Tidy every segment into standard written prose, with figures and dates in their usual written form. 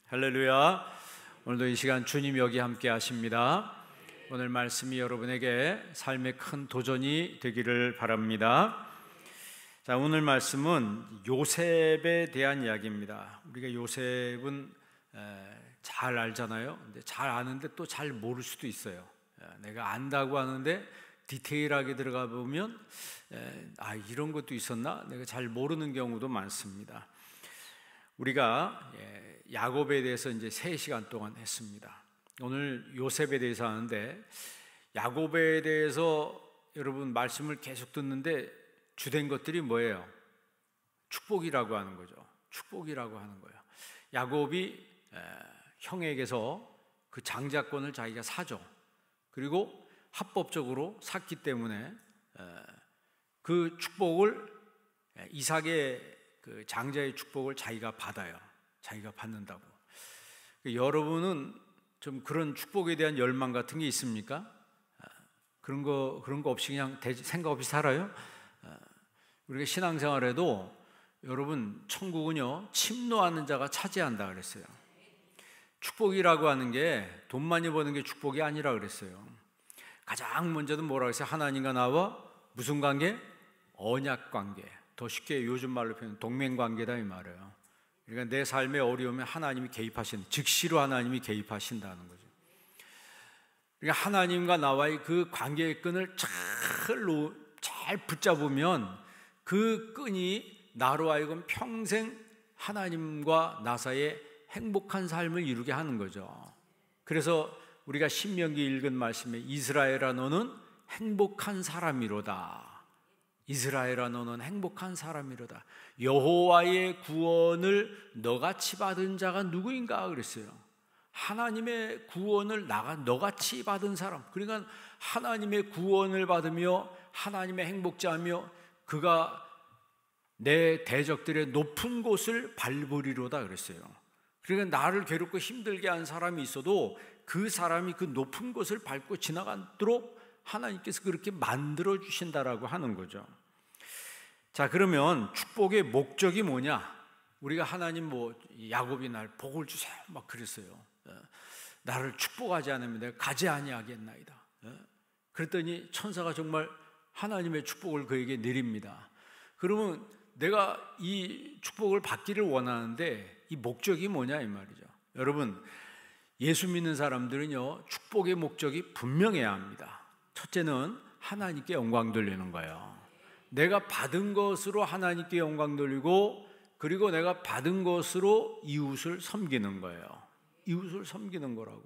할렐루야. 오늘도 이 시간 주님 여기 함께 하십니다. 오늘 말씀이 여러분에게 삶의 큰 도전이 되기를 바랍니다. 자, 오늘 말씀은 요셉에 대한 이야기입니다. 우리가 요셉은 잘 알잖아요. 근데 잘 아는데 또 잘 모를 수도 있어요. 내가 안다고 하는데 디테일하게 들어가 보면 이런 것도 있었나? 내가 잘 모르는 경우도 많습니다. 우리가 야곱에 대해서 이제 3시간 동안 했습니다. 오늘 요셉에 대해서 하는데, 야곱에 대해서 여러분 말씀을 계속 듣는데 주된 것들이 뭐예요? 축복이라고 하는 거죠. 축복이라고 하는 거예요. 야곱이 형에게서 그 장자권을 자기가 사죠. 그리고 합법적으로 샀기 때문에 그 축복을, 이삭의 그 장자의 축복을 자기가 받아요. 자기가 받는다고. 여러분은 좀 그런 축복에 대한 열망 같은 게 있습니까? 그런 거 없이 그냥 생각 없이 살아요? 우리가 신앙생활에도 여러분, 천국은요 침노하는 자가 차지한다 그랬어요. 축복이라고 하는 게 돈 많이 버는 게 축복이 아니라 그랬어요. 가장 먼저는 뭐라고 했어요? 하나님과 나와 무슨 관계? 언약 관계. 더 쉽게 요즘 말로 표현하면 동맹관계다 이 말이에요. 그러니까 내 삶의 어려움에 하나님이 개입하신다. 즉시로 하나님이 개입하신다는 거죠. 그러니까 하나님과 나와의 그 관계의 끈을 잘 붙잡으면 그 끈이 나로 하여금 평생 하나님과 나 사이에 행복한 삶을 이루게 하는 거죠. 그래서 우리가 신명기 읽은 말씀에 이스라엘아 너는 행복한 사람이로다. 이스라엘아 너는 행복한 사람이로다. 여호와의 구원을 너같이 받은 자가 누구인가 그랬어요. 하나님의 구원을 너같이 받은 사람. 그러니까 하나님의 구원을 받으며 하나님의 행복자며 그가 내 대적들의 높은 곳을 밟으리로다 그랬어요. 그러니까 나를 괴롭고 힘들게 한 사람이 있어도 그 사람이 그 높은 곳을 밟고 지나가도록 하나님께서 그렇게 만들어 주신다라고 하는 거죠. 자, 그러면 축복의 목적이 뭐냐? 우리가 하나님 야곱이 날 복을 주세요 막 그랬어요. 나를 축복하지 않으면 내가 가지 아니하겠나이다. 그랬더니 천사가 정말 하나님의 축복을 그에게 내립니다. 그러면 내가 이 축복을 받기를 원하는데 이 목적이 뭐냐 이 말이죠. 여러분, 예수 믿는 사람들은요 축복의 목적이 분명해야 합니다. 첫째는 하나님께 영광 돌리는 거예요. 내가 받은 것으로 하나님께 영광 돌리고, 그리고 내가 받은 것으로 이웃을 섬기는 거예요. 이웃을 섬기는 거라고.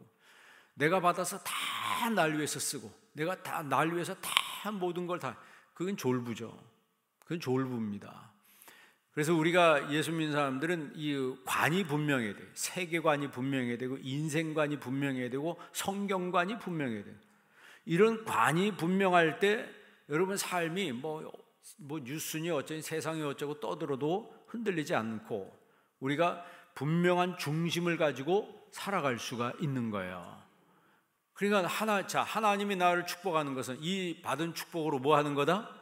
내가 받아서 다 날 위해서 쓰고, 내가 다 날 위해서 다 모든 걸 다, 그건 졸부죠. 그건 졸부입니다. 그래서 우리가 예수 믿는 사람들은 이 관이 분명해야 돼요. 세계관이 분명해야 되고, 인생관이 분명해야 되고, 성경관이 분명해야 돼요. 이런 관이 분명할 때 여러분 삶이 뉴스니 어쩌니 세상이 어쩌고 떠들어도 흔들리지 않고 우리가 분명한 중심을 가지고 살아갈 수가 있는 거예요. 그러니까 하나님이 나를 축복하는 것은 이 받은 축복으로 뭐 하는 거다?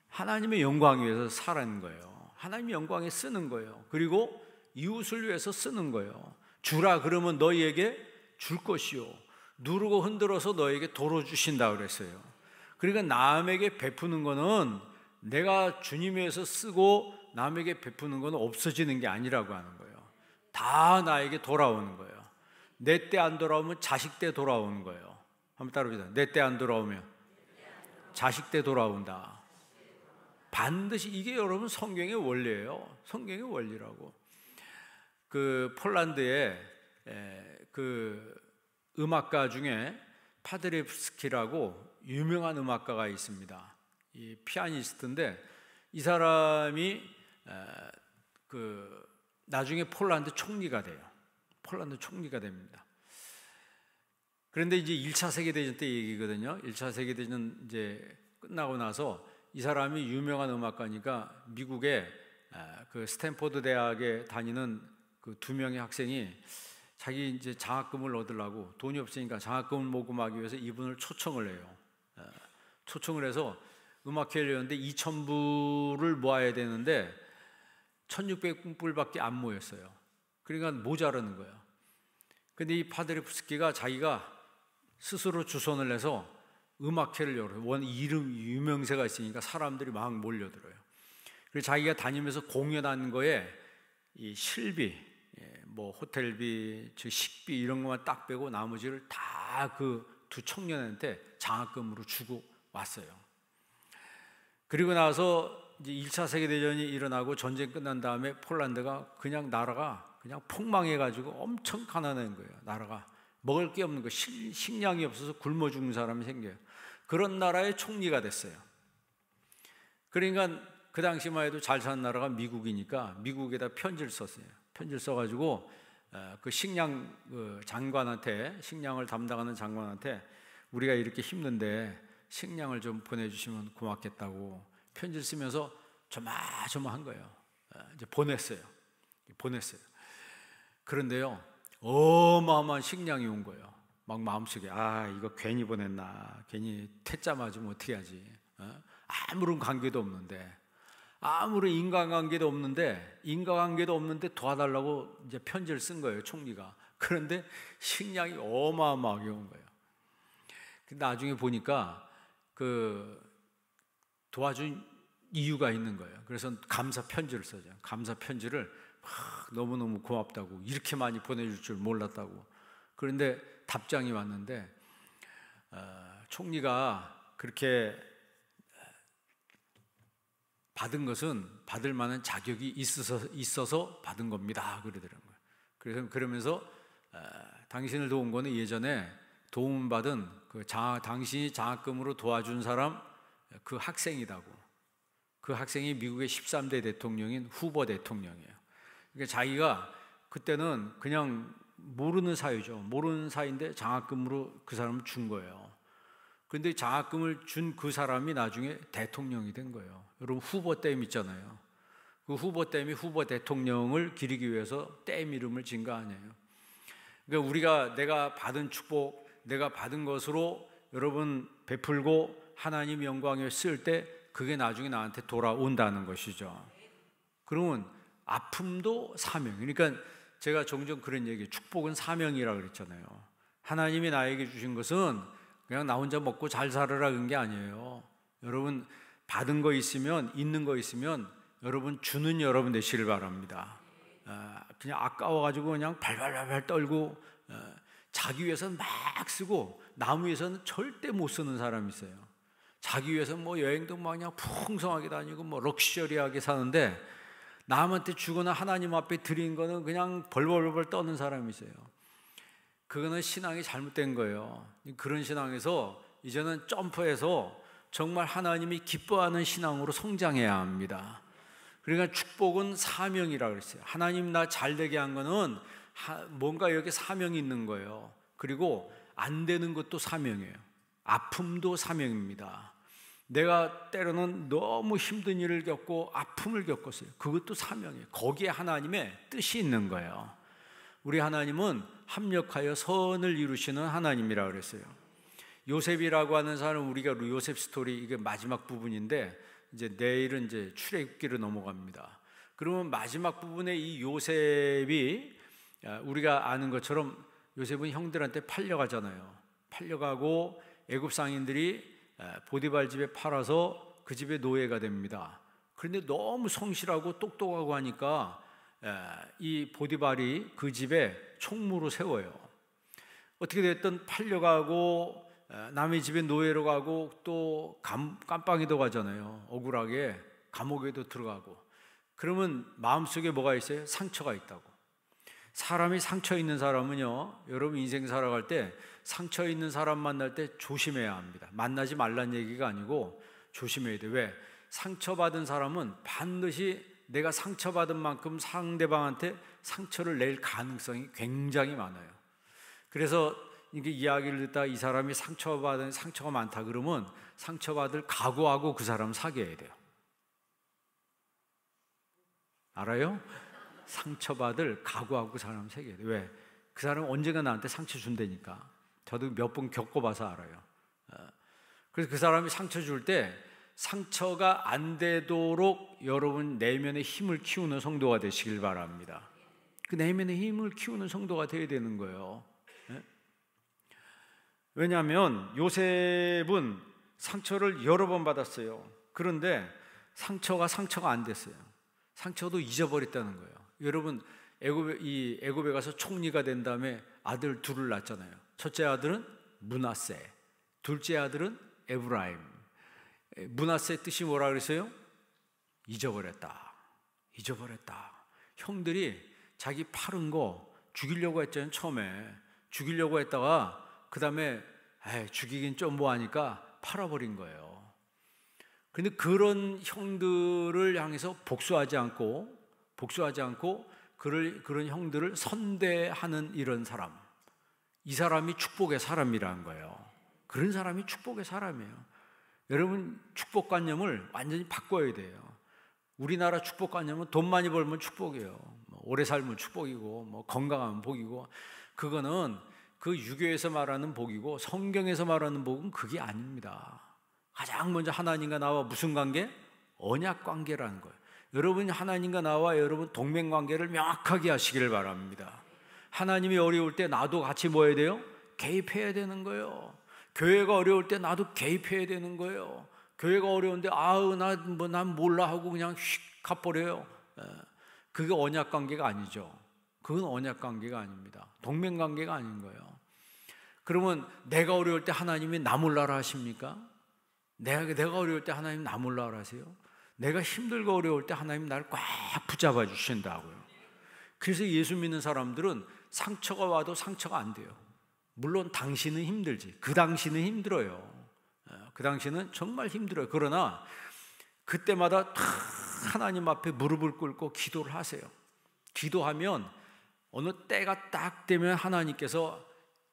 하나님의 영광 위해서 살아는 거예요. 하나님의 영광에 쓰는 거예요. 그리고 이웃을 위해서 쓰는 거예요. 주라 그러면 너희에게 줄 것이요, 누르고 흔들어서 너에게 도로 주신다 그랬어요. 그러니까 남에게 베푸는 거는 내가 주님 위해서 쓰고 남에게 베푸는 건 없어지는 게 아니라고 하는 거예요. 다 나에게 돌아오는 거예요. 내 때 안 돌아오면 자식 때 돌아오는 거예요. 한번 따라해보세요. 내 때 안 돌아오면 자식 때 돌아온다. 반드시 이게 여러분 성경의 원리예요. 성경의 원리라고. 그 폴란드에 그 음악가 중에 파드레프스키라고 유명한 음악가가 있습니다. 이 피아니스트인데 이 사람이 나중에 폴란드 총리가 돼요. 폴란드 총리가 됩니다. 그런데 이제 1차 세계대전 때 얘기거든요. 1차 세계대전 이제 끝나고 나서 이 사람이 유명한 음악가니까 미국의 그 스탠포드 대학에 다니는 그 2명의 학생이 자기 이제 장학금을 얻으려고 돈이 없으니까 장학금을 모금하기 위해서 이분을 초청을 해요. 초청을 해서 음악회를 열었는데 2,000불을 모아야 되는데 1,600불밖에 안 모였어요. 그러니까 모자라는 거예요. 근데 이 파드레프스키가 자기가 스스로 주선을 해서 음악회를 열어요. 이름 유명세가 있으니까 사람들이 막 몰려들어요. 그래서 자기가 다니면서 공연한 거에 이 실비, 뭐 호텔비, 식비 이런 것만 딱 빼고 나머지를 다 그 두 청년한테 장학금으로 주고 왔어요. 그리고 나서 이제 1차 세계대전이 일어나고 전쟁 끝난 다음에 폴란드가 그냥 나라가 그냥 폭망해가지고 엄청 가난한 거예요. 나라가 먹을 게 없는 거, 식량이 없어서 굶어 죽는 사람이 생겨요. 그런 나라의 총리가 됐어요. 그러니까 그 당시만 해도 잘 사는 나라가 미국이니까 미국에다 편지를 썼어요. 편지를 써가지고 그 식량 장관한테, 식량을 담당하는 장관한테 우리가 이렇게 힘든데 식량을 좀 보내주시면 고맙겠다고 편지를 쓰면서 조마조마한 거예요. 이제 보냈어요. 그런데요, 어마어마한 식량이 온 거예요. 막 마음속에 이거 괜히 보냈나, 괜히 퇴짜 맞으면 어떻게 하지? 아무런 관계도 없는데, 아무런 인간관계도 없는데 도와달라고 이제 편지를 쓴 거예요, 총리가. 그런데 식량이 어마어마하게 온 거예요. 근데 나중에 보니까 그 도와준 이유가 있는 거예요. 그래서 감사 편지를 써죠. 감사 편지를 너무너무 고맙다고, 이렇게 많이 보내줄 줄 몰랐다고. 그런데 답장이 왔는데 총리가 그렇게 받은 것은 받을 만한 자격이 있어서 받은 겁니다, 그러더라고요. 그러면서 당신을 도운 거는 예전에 도움받은 당신이 장학금으로 도와준 사람, 그 학생이라고. 그 학생이 미국의 13대 대통령인 후보 대통령이에요. 그러니까 자기가 그때는 그냥 모르는 사이죠. 모르는 사이인데 장학금으로 그 사람을 준 거예요. 그런데 장학금을 준 그 사람이 나중에 대통령이 된 거예요. 여러분, 후보댐 있잖아요. 그 후보댐이 후보 대통령을 기리기 위해서 댐 이름을 지은 거 아니에요. 그러니까 내가 받은 축복, 내가 받은 것으로 여러분 베풀고 하나님 영광에 쓸 때 그게 나중에 나한테 돌아온다는 것이죠. 그러면 아픔도 사명. 그러니까 제가 종종 그런 얘기, 축복은 사명이라고 그랬잖아요. 하나님이 나에게 주신 것은 그냥 나 혼자 먹고 잘 살아라 그런 게 아니에요. 여러분, 받은 거 있으면, 있는 거 있으면 여러분 주는 여러분 되시길 바랍니다. 그냥 아까워가지고 그냥 발발발발 떨고 자기 위해서는 막 쓰고 남 위해서는 절대 못 쓰는 사람이 있어요. 자기 위해서는 뭐 여행도 막 그냥 풍성하게 다니고 뭐 럭셔리하게 사는데 남한테 주거나 하나님 앞에 드린 거는 그냥 벌벌벌 떠는 사람이 있어요. 그거는 신앙이 잘못된 거예요. 그런 신앙에서 이제는 점프해서 정말 하나님이 기뻐하는 신앙으로 성장해야 합니다. 그러니까 축복은 사명이라고 그랬어요. 하나님 나 잘되게 한 거는 뭔가 여기 사명이 있는 거예요. 그리고 안 되는 것도 사명이에요. 아픔도 사명입니다. 내가 때로는 너무 힘든 일을 겪고 아픔을 겪었어요. 그것도 사명이에요. 거기에 하나님의 뜻이 있는 거예요. 우리 하나님은 합력하여 선을 이루시는 하나님이라고 그랬어요. 요셉이라고 하는 사람은 우리가 요셉 스토리, 이게 마지막 부분인데 이제 내일은 이제 출애굽기로 넘어갑니다. 그러면 마지막 부분에 이 요셉이, 우리가 아는 것처럼 요셉은 형들한테 팔려가잖아요. 팔려가고 애굽 상인들이 보디발 집에 팔아서 그 집의 노예가 됩니다. 그런데 너무 성실하고 똑똑하고 하니까 이 보디발이 그 집에 총무로 세워요. 어떻게 됐든 팔려가고 남의 집에 노예로 가고 또 깜빵에도 가잖아요. 억울하게 감옥에도 들어가고. 그러면 마음속에 뭐가 있어요? 상처가 있다고. 사람이 상처 있는 사람은요, 여러분 인생 살아갈 때 상처 있는 사람 만날 때 조심해야 합니다. 만나지 말란 얘기가 아니고 조심해야 돼요. 왜? 상처받은 사람은 반드시 내가 상처받은 만큼 상대방한테 상처를 낼 가능성이 굉장히 많아요. 그래서 이게 이야기를 듣다가 이 사람이 상처가 많다 그러면 상처받을 각오하고 그 사람 사귀어야 돼요. 알아요? 상처받을 각오하고 그 사람 사귀어야 돼요. 왜? 그 사람은 언젠가 나한테 상처 준다니까. 저도 몇 번 겪어봐서 알아요. 그래서 그 사람이 상처 줄 때 상처가 안 되도록 여러분 내면의 힘을 키우는 성도가 되시길 바랍니다. 그 내면의 힘을 키우는 성도가 되어야 되는 거예요. 왜냐하면 요셉은 상처를 여러 번 받았어요. 그런데 상처가 안 됐어요. 상처도 잊어버렸다는 거예요. 여러분, 애굽에 가서 총리가 된 다음에 아들 둘을 낳았잖아요. 첫째 아들은 므낫세, 둘째 아들은 에브라임. 므낫세의 뜻이 뭐라 그랬어요? 잊어버렸다. 형들이 자기 파른 거 죽이려고 했잖아요. 처음에 죽이려고 했다가 그 다음에 죽이긴 좀 뭐하니까 팔아버린 거예요. 근데 그런 형들을 향해서 복수하지 않고 그런 형들을 선대하는 이런 사람, 이 사람이 축복의 사람이라는 거예요. 그런 사람이 축복의 사람이에요. 여러분, 축복관념을 완전히 바꿔야 돼요. 우리나라 축복관념은 돈 많이 벌면 축복이에요. 오래 살면 축복이고, 건강하면 복이고, 그거는 그 유교에서 말하는 복이고 성경에서 말하는 복은 그게 아닙니다. 가장 먼저 하나님과 나와 무슨 관계? 언약 관계라는 거예요. 여러분이 하나님과 나와 여러분 동맹 관계를 명확하게 하시기를 바랍니다. 하나님이 어려울 때 나도 같이 뭐 해야 돼요? 개입해야 되는 거예요. 교회가 어려울 때 나도 개입해야 되는 거예요. 교회가 어려운데 난 몰라 하고 그냥 휙 가버려요. 그게 언약 관계가 아니죠. 그건 언약 관계가 아닙니다. 동맹 관계가 아닌 거예요. 그러면 내가 어려울 때 하나님이 나 몰라라 하십니까? 내가 어려울 때 하나님 나 몰라라 하세요? 내가 힘들고 어려울 때 하나님 나를 꽉 붙잡아 주신다고요. 그래서 예수 믿는 사람들은 상처가 와도 상처가 안 돼요. 물론 당신은 힘들지. 그 당시는 힘들어요. 그 당시는 정말 힘들어요. 그러나 그때마다 하나님 앞에 무릎을 꿇고 기도를 하세요. 기도하면 어느 때가 딱 되면 하나님께서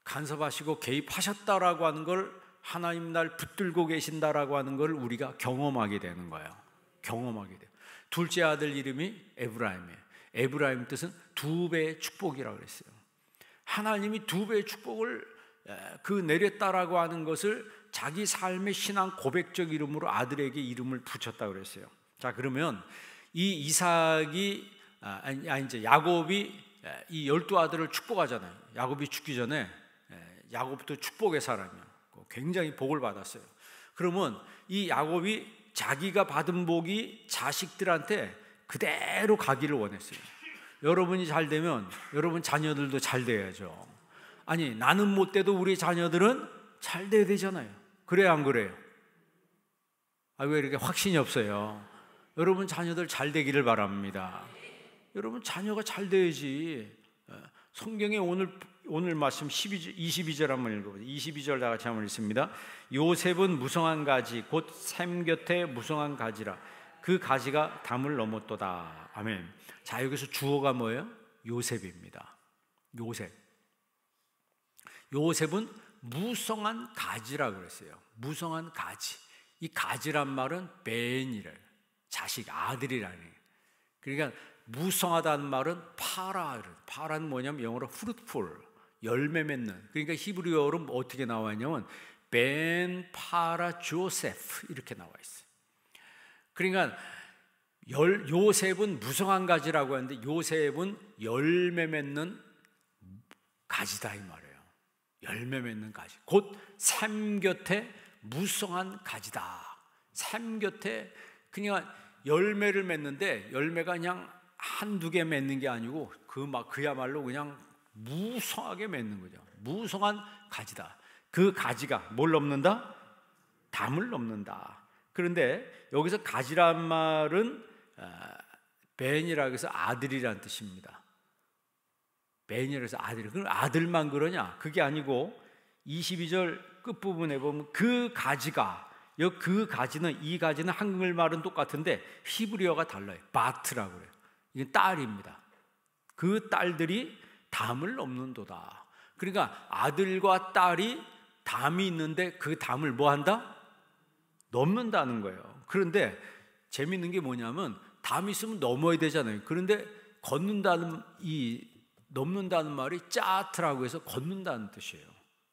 간섭하시고 개입하셨다라고 하는 걸, 하나님 날 붙들고 계신다라고 하는 걸 우리가 경험하게 되는 거예요. 경험하게 돼요. 둘째 아들 이름이 에브라임이에요. 에브라임 뜻은 두 배의 축복이라고 그랬어요. 하나님이 두 배의 축복을 내렸다라고 하는 것을 자기 삶의 신앙 고백적 이름으로 아들에게 이름을 붙였다고 그랬어요. 자, 그러면 이 이삭이 이제 야곱이 이 12아들을 축복하잖아요. 야곱이 죽기 전에 야곱도 축복의 사람이에요. 굉장히 복을 받았어요. 그러면 이 야곱이 자기가 받은 복이 자식들한테 그대로 가기를 원했어요. 여러분이 잘 되면 여러분 자녀들도 잘 돼야죠. 아니, 나는 못 돼도 우리 자녀들은 잘 돼야 되잖아요. 그래야 안 그래요? 왜 이렇게 확신이 없어요? 여러분 자녀들 잘 되기를 바랍니다. 여러분 자녀가 잘 돼야지. 성경에 오늘 말씀 22절 한번 읽어보세요. 22절 다 같이 한번 읽습니다. 요셉은 무성한 가지 곧 샘 곁에 무성한 가지라. 그 가지가 담을 넘었도다. 아멘. 자, 여기서 주어가 뭐예요? 요셉입니다. 요셉은 무성한 가지라고 그랬어요. 무성한 가지. 이 가지란 말은 벤이래요. 자식, 아들이라는. 그러니까 무성하다는 말은 파라는 뭐냐면 영어로 fruitful, 열매 맺는. 그러니까 히브리어로 어떻게 나와 있냐면 벤 파라 조세프 이렇게 나와 있어요. 그러니까 요셉은 무성한 가지라고 하는데 요셉은 열매 맺는 가지다 이 말이에요. 열매 맺는 가지. 곧 샘 곁에 무성한 가지다. 샘 곁에 그냥 열매를 맺는데 열매가 그냥 한두 개 맺는 게 아니고 그야말로 그냥 무성하게 맺는 거죠. 무성한 가지다. 그 가지가 뭘 넘는다? 담을 넘는다. 그런데 여기서 가지란 말은 벤이라고 해서 아들이라는 뜻입니다. 벤이라고 해서 아들. 그럼 아들만 그러냐? 그게 아니고 22절 끝부분에 보면 그 가지가, 그 가지는, 이 가지는 한글말은 똑같은데 히브리어가 달라요. 바트라고 그래요. 이게 딸입니다. 그 딸들이 담을 넘는도다. 그러니까 아들과 딸이 담이 있는데 그 담을 뭐 한다? 넘는다는 거예요. 그런데 재밌는 게 뭐냐면 담이 있으면 넘어야 되잖아요. 그런데 넘는다는 말이 짜트라고 해서 걷는다는 뜻이에요.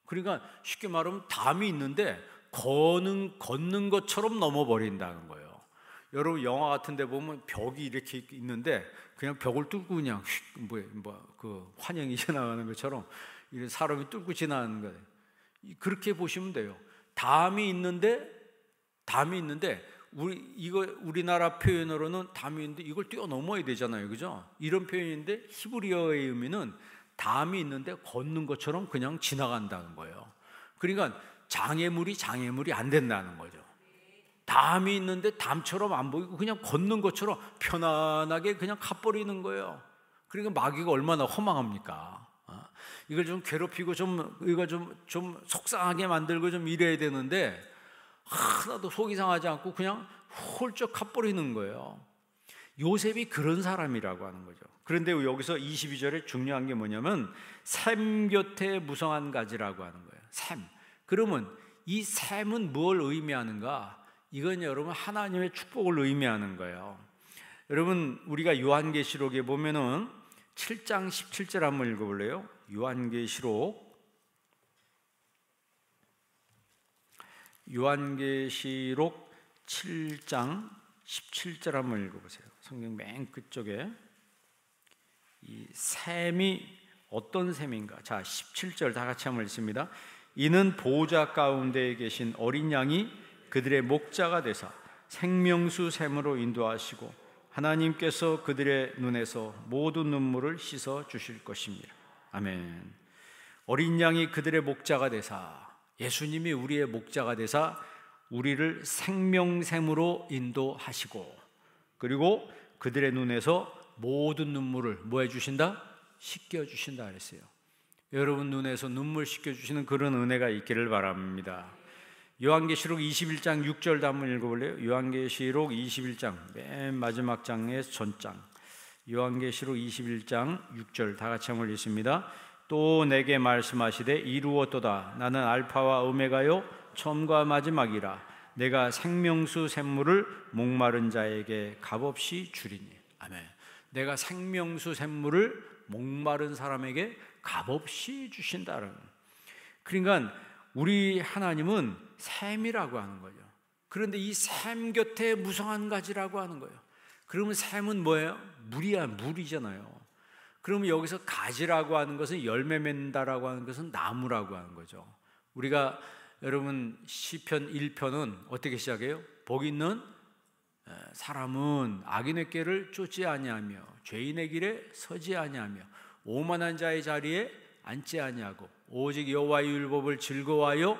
그러니까 쉽게 말하면 담이 있는데 걷는 것처럼 넘어버린다는 거예요. 여러분 영화 같은 데 보면 벽이 이렇게 있는데 그냥 벽을 뚫고 그냥 그 환영이 지나가는 것처럼 이런 사람이 뚫고 지나가는 거예요. 그렇게 보시면 돼요. 담이 있는데 우리나라 표현으로는 담이 있는데 이걸 뛰어넘어야 되잖아요, 그죠? 이런 표현인데 히브리어의 의미는 담이 있는데 걷는 것처럼 그냥 지나간다는 거예요. 그러니까 장애물이 안 된다는 거죠. 담이 있는데 담처럼 안 보이고 그냥 걷는 것처럼 편안하게 그냥 가버리는 거예요. 그러니까 마귀가 얼마나 허망합니까? 이걸 좀 괴롭히고 이거 좀 속상하게 만들고 좀 이래야 되는데 하나도 속이 상하지 않고 그냥 홀쩍 가버리는 거예요. 요셉이 그런 사람이라고 하는 거죠. 그런데 여기서 22절에 중요한 게 뭐냐면 샘 곁에 무성한 가지라고 하는 거예요. 샘. 그러면 이 샘은 뭘 의미하는가? 이건 여러분 하나님의 축복을 의미하는 거예요. 여러분 우리가 요한계시록에 보면은 7장 17절 한번 읽어볼래요? 요한계시록 7장 17절 한번 읽어보세요. 성경 맨 끝쪽에 이 샘이 어떤 샘인가? 자, 17절 다 같이 한번 읽습니다. 이는 보호자 가운데에 계신 어린 양이 그들의 목자가 되사 생명수 샘으로 인도하시고 하나님께서 그들의 눈에서 모든 눈물을 씻어 주실 것입니다. 아멘. 어린 양이 그들의 목자가 되사, 예수님이 우리의 목자가 되사 우리를 생명샘으로 인도하시고, 그리고 그들의 눈에서 모든 눈물을 뭐 해주신다? 씻겨주신다 그랬어요. 여러분 눈에서 눈물 씻겨주시는 그런 은혜가 있기를 바랍니다. 요한계시록 21장 6절도 한번 읽어볼래요? 요한계시록 21장 맨 마지막 장의 전장, 요한계시록 21장 6절 다 같이 한번 읽습니다. 또 내게 말씀하시되 이루었도다. 나는 알파와 오메가요 처음과 마지막이라. 내가 생명수 샘물을 목마른 자에게 값없이 주리니. 아멘. 내가 생명수 샘물을 목마른 사람에게 값없이 주신다는. 그러니까 우리 하나님은 샘이라고 하는 거죠. 그런데 이 샘 곁에 무성한 가지라고 하는 거예요. 그러면 샘은 뭐예요? 물이잖아요. 그러면 여기서 가지라고 하는 것은 열매 맺는다라고 하는 것은 나무라고 하는 거죠. 우리가 여러분 시편 1편은 어떻게 시작해요? 복 있는 사람은 악인의 길을 쫓지 아니하며 죄인의 길에 서지 아니하며 오만한 자의 자리에 앉지 아니하고 오직 여호와의 율법을 즐거워하여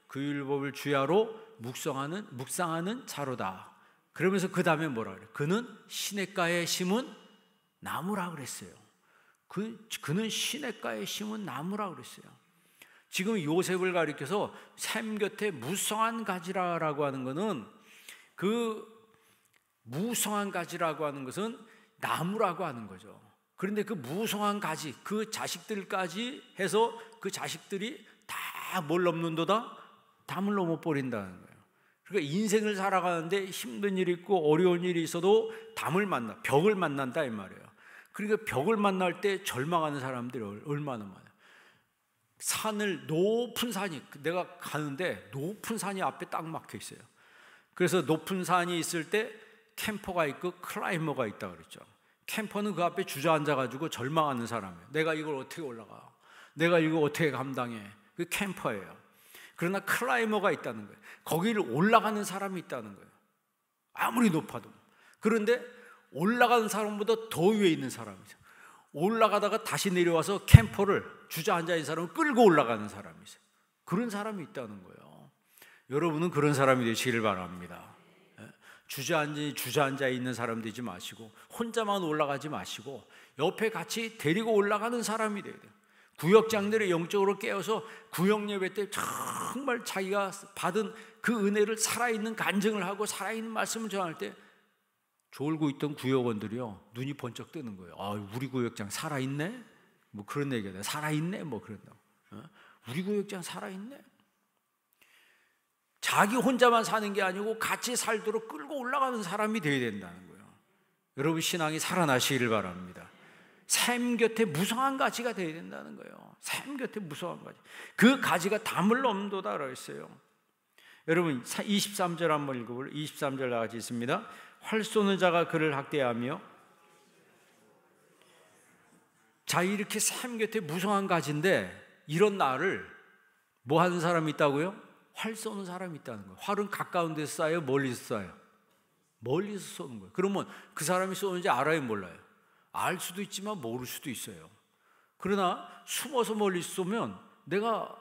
그 율법을 주야로 묵상하는 자로다. 그러면서 그 다음에 뭐라 그래요? 그는 시냇가에 심은 나무라 그랬어요. 그는 시냇가에 심은 나무라 그랬어요. 지금 요셉을 가리켜서 샘 곁에 무성한 가지라고 하는 것은, 그 무성한 가지라고 하는 것은 나무라고 하는 거죠. 그런데 그 무성한 가지, 그 자식들까지 해서 그 자식들이 다 뭘 넘는도다? 담을 넘어버린다는 거예요. 그러니까 인생을 살아가는데 힘든 일이 있고 어려운 일이 있어도 벽을 만난다 이 말이에요. 그러니까 벽을 만날 때 절망하는 사람들이 얼마나 많아요. 높은 산이, 내가 가는데 높은 산이 앞에 딱 막혀 있어요. 그래서 높은 산이 있을 때 캠퍼가 있고 클라이머가 있다 그랬죠. 캠퍼는 그 앞에 주저앉아가지고 절망하는 사람이에요. 내가 이걸 어떻게 올라가? 내가 이거 어떻게 감당해? 그 캠퍼예요. 그러나 클라이머가 있다는 거예요. 거기를 올라가는 사람이 있다는 거예요. 아무리 높아도. 그런데 올라가는 사람보다 더 위에 있는 사람이죠. 올라가다가 다시 내려와서 캠퍼를, 주저앉아 있는 사람을 끌고 올라가는 사람이 있어요. 그런 사람이 있다는 거예요. 여러분은 그런 사람이 되시기를 바랍니다. 주저앉아 있는 사람 되지 마시고, 혼자만 올라가지 마시고 옆에 같이 데리고 올라가는 사람이 돼야 돼요. 구역장들을 영적으로 깨워서 구역 예배 때 정말 자기가 받은 그 은혜를 살아있는 간증을 하고 살아있는 말씀을 전할 때 졸고 있던 구역원들이요 눈이 번쩍 뜨는 거예요. 아, 우리 구역장 살아있네? 뭐 그런 얘기가 돼요. 살아있네? 뭐 그런다고. 우리 구역장 살아있네? 자기 혼자만 사는 게 아니고 같이 살도록 끌고 올라가는 사람이 되어야 된다는 거예요. 여러분 신앙이 살아나시기를 바랍니다. 샘 곁에 무성한 가지가 되어야 된다는 거예요. 샘 곁에 무성한 가지. 그 가지가 담을 넘도다라고 했어요. 여러분 23절 한번 읽어볼래요? 23절 나같이 있습니다. 활 쏘는 자가 그를 학대하며. 자, 이렇게 샘 곁에 무성한 가지인데 이런 나를 뭐 하는 사람이 있다고요? 활 쏘는 사람이 있다는 거예요. 활은 가까운 데서 쏴요? 멀리서 쏴요? 멀리서 쏘는 거예요. 그러면 그 사람이 쏘는지 알아요? 몰라요? 알 수도 있지만 모를 수도 있어요. 그러나 숨어서 멀리 쏘면 내가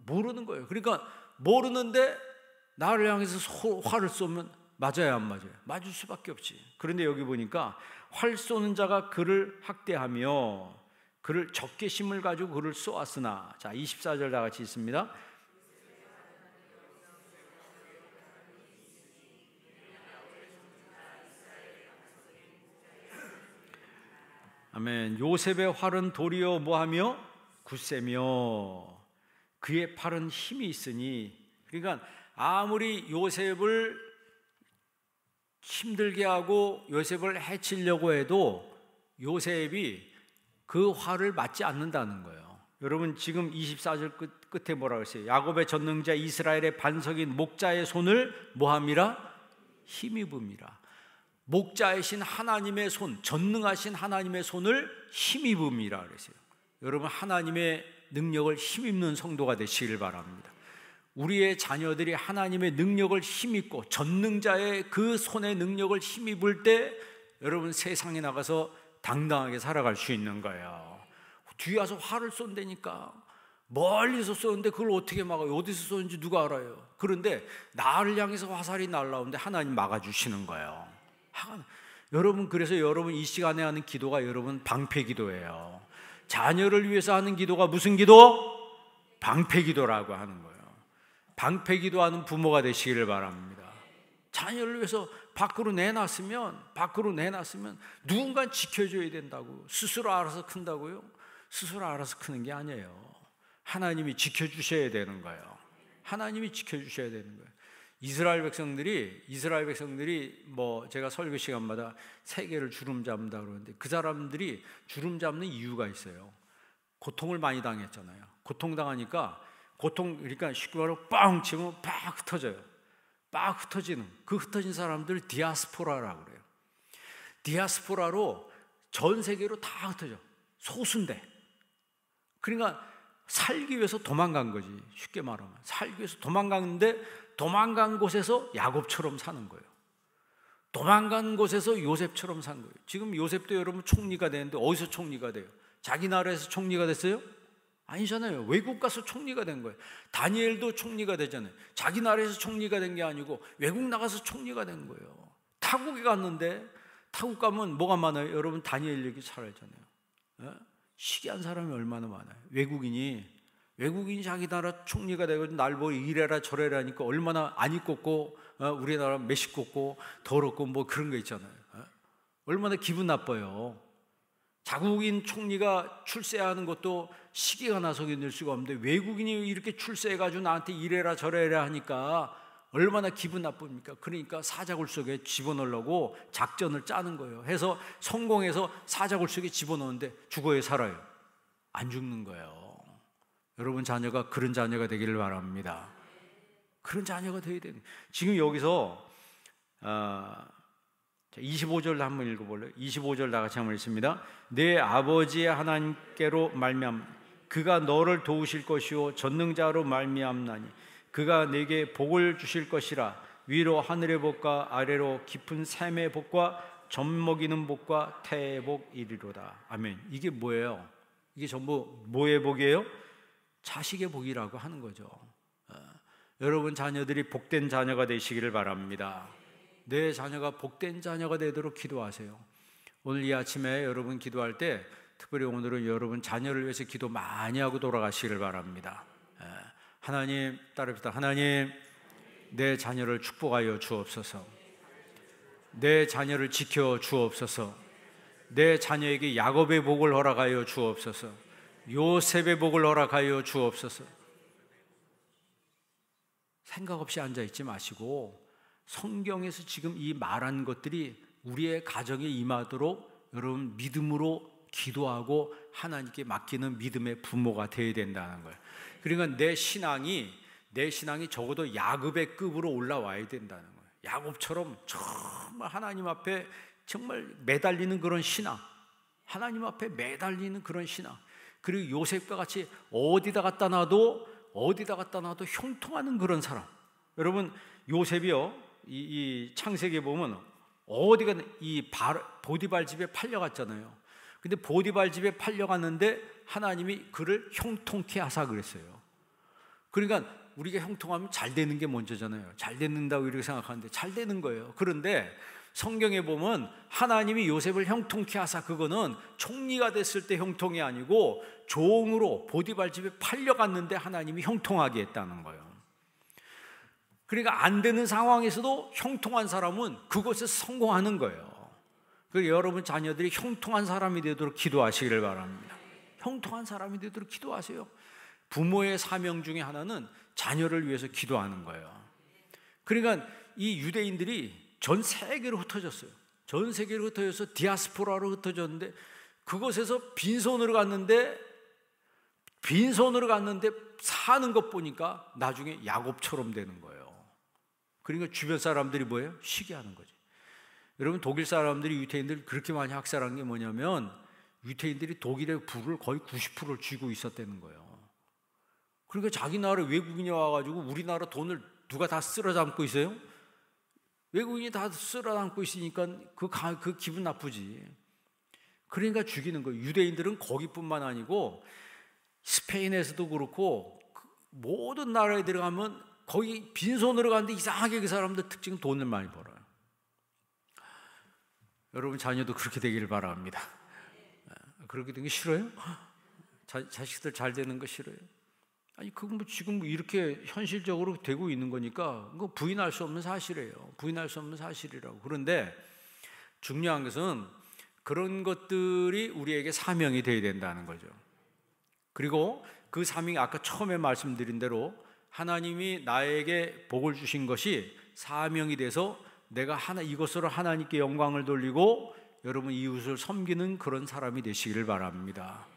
모르는 거예요. 그러니까 모르는데 나를 향해서 활을 쏘면 맞아요, 안 맞아요? 맞을 수밖에 없지. 그런데 여기 보니까 활 쏘는 자가 그를 학대하며 그를 적개심을 가지고 그를 쏘았으나. 자, 24절 다 같이 있습니다. 아멘. 요셉의 활은 도리어 뭐하며? 굳세며 그의 팔은 힘이 있으니. 그러니까 아무리 요셉을 힘들게 하고 요셉을 해치려고 해도 요셉이 그 활을 맞지 않는다는 거예요. 여러분 지금 24절 끝에 뭐라고 했어요? 야곱의 전능자 이스라엘의 반석인 목자의 손을 뭐함이라? 힘입음이라. 목자이신 하나님의 손, 전능하신 하나님의 손을 힘입음이라 그랬어요. 여러분 하나님의 능력을 힘입는 성도가 되시길 바랍니다. 우리의 자녀들이 하나님의 능력을 힘입고 전능자의 그 손의 능력을 힘입을 때 여러분 세상에 나가서 당당하게 살아갈 수 있는 거예요. 뒤에 와서 활을 쏜다니까 멀리서 쏘는데 그걸 어떻게 막아요? 어디서 쏘는지 누가 알아요? 그런데 나를 향해서 화살이 날라오는데 하나님 막아주시는 거예요. 여러분 그래서 여러분 이 시간에 하는 기도가 여러분 방패 기도예요. 자녀를 위해서 하는 기도가 무슨 기도? 방패 기도라고 하는 거예요. 방패 기도하는 부모가 되시기를 바랍니다. 자녀를 위해서 밖으로 내놨으면 누군가 지켜줘야 된다고. 스스로 알아서 큰다고요? 스스로 알아서 크는 게 아니에요. 하나님이 지켜주셔야 되는 거예요. 하나님이 지켜주셔야 되는 거예요. 이스라엘 백성들이 뭐 제가 설교 시간마다 세계를 주름 잡는다 그러는데 그 사람들이 주름 잡는 이유가 있어요. 고통을 많이 당했잖아요. 고통당하니까 그러니까 쉽게 말하면 빵 치면 빡 흩어져요. 빡 흩어지는 그 흩어진 사람들 디아스포라라고 그래요. 디아스포라로 전 세계로 다 흩어져. 소수인데. 그러니까 살기 위해서 도망간 거지. 쉽게 말하면 살기 위해서 도망갔는데 도망간 곳에서 야곱처럼 사는 거예요. 도망간 곳에서 요셉처럼 산 거예요. 지금 요셉도 여러분 총리가 되는데 어디서 총리가 돼요? 자기 나라에서 총리가 됐어요? 아니잖아요. 외국 가서 총리가 된 거예요. 다니엘도 총리가 되잖아요. 자기 나라에서 총리가 된 게 아니고 외국 나가서 총리가 된 거예요. 타국에 갔는데 타국 가면 뭐가 많아요? 여러분 다니엘 얘기 잘 알잖아요. 시기한 사람이 얼마나 많아요. 외국인이 자기 나라 총리가 되고 날 보고 이래라 저래라 하니까 얼마나 안 입고 우리나라 메시껍고 더럽고 뭐 그런 거 있잖아요. 얼마나 기분 나빠요. 자국인 총리가 출세하는 것도 시기가 나서 견딜 수가 없는데 외국인이 이렇게 출세해가지고 나한테 이래라 저래라 하니까 얼마나 기분 나쁩니까? 그러니까 사자굴 속에 집어넣으려고 작전을 짜는 거예요. 해서 성공해서 사자굴 속에 집어넣는데 죽어요, 살아요? 안 죽는 거예요. 여러분 자녀가 그런 자녀가 되기를 바랍니다. 그런 자녀가 되어야 되는. 지금 여기서 25절 한번 읽어볼래요? 25절 다 같이 한번 읽습니다. 내 아버지의 하나님께로 말미암 그가 너를 도우실 것이요 전능자로 말미암나니 그가 내게 복을 주실 것이라. 위로 하늘의 복과 아래로 깊은 샘의 복과 젖먹이는 복과 태의 복 이리로다. 아멘. 이게 뭐예요? 이게 전부 뭐의 복이에요? 자식의 복이라고 하는 거죠. 여러분 자녀들이 복된 자녀가 되시기를 바랍니다. 내 자녀가 복된 자녀가 되도록 기도하세요. 오늘 이 아침에 여러분 기도할 때 특별히 오늘은 여러분 자녀를 위해서 기도 많이 하고 돌아가시기를 바랍니다. 하나님 따릅시다. 하나님 내 자녀를 축복하여 주옵소서. 내 자녀를 지켜 주옵소서. 내 자녀에게 야곱의 복을 허락하여 주옵소서. 요셉의 복을 허락하여 주옵소서. 생각 없이 앉아있지 마시고 성경에서 지금 이 말한 것들이 우리의 가정에 임하도록 여러분 믿음으로 기도하고 하나님께 맡기는 믿음의 부모가 되어야 된다는 거예요. 그러니까 내 신앙이 적어도 야곱의 급으로 올라와야 된다는 거예요. 야곱처럼 정말 하나님 앞에 정말 매달리는 그런 신앙, 하나님 앞에 매달리는 그런 신앙, 그리고 요셉과 같이 어디다 갖다 놔도 형통하는 그런 사람. 여러분, 요셉이요, 이 창세기에 보면 어디가 이 보디발 집에 팔려갔잖아요. 근데 보디발 집에 팔려갔는데 하나님이 그를 형통케 하사 그랬어요. 그러니까 우리가 형통하면 잘 되는 게 먼저잖아요. 잘 된다고 이렇게 생각하는데 잘 되는 거예요. 그런데 성경에 보면 하나님이 요셉을 형통케 하사, 그거는 총리가 됐을 때 형통이 아니고 종으로 보디발 집에 팔려갔는데 하나님이 형통하게 했다는 거예요. 그러니까 안 되는 상황에서도 형통한 사람은 그것에서 성공하는 거예요. 그래서 여러분 자녀들이 형통한 사람이 되도록 기도하시기를 바랍니다. 형통한 사람이 되도록 기도하세요. 부모의 사명 중에 하나는 자녀를 위해서 기도하는 거예요. 그러니까 이 유대인들이 전 세계로 흩어졌어요. 전 세계로 흩어져서 디아스포라로 흩어졌는데, 그곳에서 빈손으로 갔는데 사는 것 보니까 나중에 야곱처럼 되는 거예요. 그러니까 주변 사람들이 뭐예요? 시기하는 거지. 여러분, 독일 사람들이 유태인들 그렇게 많이 학살한 게 뭐냐면, 유태인들이 독일의 부를 거의 90%를 쥐고 있었다는 거예요. 그러니까 자기 나라 외국인이 와가지고 우리나라 돈을 누가 다 쓸어 담고 있어요? 외국인이 다 쓸어 담고 있으니까 그 기분 나쁘지. 그러니까 죽이는 거예요. 유대인들은 거기뿐만 아니고 스페인에서도 그렇고 모든 나라에 들어가면 거기 빈손으로 가는데 이상하게 그 사람들 특징은 돈을 많이 벌어요. 여러분 자녀도 그렇게 되기를 바랍니다. 그렇게 되는 게 싫어요? 자식들 잘 되는 거 싫어요? 아니, 그건 지금 이렇게 현실적으로 되고 있는 거니까 그거 부인할 수 없는 사실이에요. 부인할 수 없는 사실이라고. 그런데 중요한 것은 그런 것들이 우리에게 사명이 되어야 된다는 거죠. 그리고 그 사명이 아까 처음에 말씀드린 대로 하나님이 나에게 복을 주신 것이 사명이 돼서 내가 이것으로 하나님께 영광을 돌리고 여러분 이웃을 섬기는 그런 사람이 되시기를 바랍니다.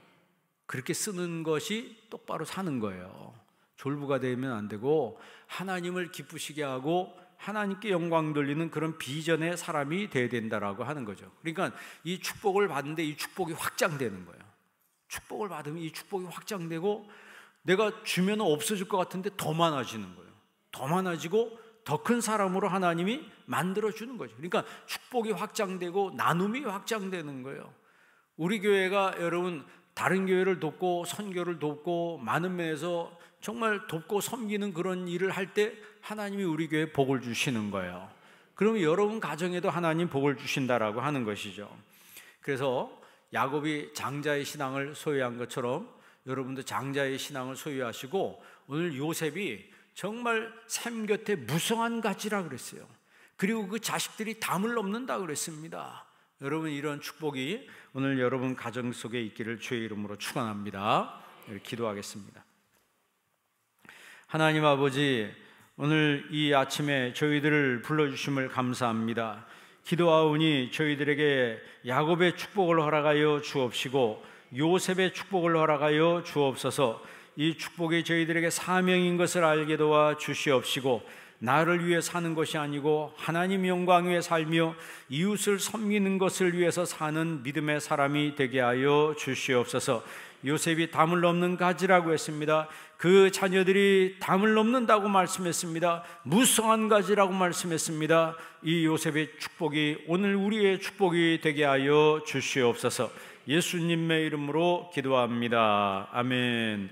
그렇게 쓰는 것이 똑바로 사는 거예요. 졸부가 되면 안 되고 하나님을 기쁘시게 하고 하나님께 영광 돌리는 그런 비전의 사람이 되어야 된다라고 하는 거죠. 그러니까 이 축복을 받는데 이 축복이 확장되는 거예요. 축복을 받으면 이 축복이 확장되고 내가 주면 없어질 것 같은데 더 많아지는 거예요. 더 많아지고 더 큰 사람으로 하나님이 만들어주는 거죠. 그러니까 축복이 확장되고 나눔이 확장되는 거예요. 우리 교회가 여러분 다른 교회를 돕고 선교를 돕고 많은 면에서 정말 돕고 섬기는 그런 일을 할 때 하나님이 우리 교회에 복을 주시는 거예요. 그러면 여러분 가정에도 하나님 복을 주신다라고 하는 것이죠. 그래서 야곱이 장자의 신앙을 소유한 것처럼 여러분도 장자의 신앙을 소유하시고 오늘 요셉이 정말 샘 곁에 무성한 가지라 그랬어요. 그리고 그 자식들이 담을 넘는다 그랬습니다. 여러분 이런 축복이 오늘 여러분 가정 속에 있기를 주의 이름으로 축원합니다. 기도하겠습니다. 하나님 아버지, 오늘 이 아침에 저희들을 불러주심을 감사합니다. 기도하오니 저희들에게 야곱의 축복을 허락하여 주옵시고 요셉의 축복을 허락하여 주옵소서. 이 축복이 저희들에게 사명인 것을 알게 도와 주시옵시고 나를 위해 사는 것이 아니고 하나님 영광 위해 살며 이웃을 섬기는 것을 위해서 사는 믿음의 사람이 되게 하여 주시옵소서. 요셉이 담을 넘는 가지라고 했습니다. 그 자녀들이 담을 넘는다고 말씀했습니다. 무성한 가지라고 말씀했습니다. 이 요셉의 축복이 오늘 우리의 축복이 되게 하여 주시옵소서. 예수님의 이름으로 기도합니다. 아멘.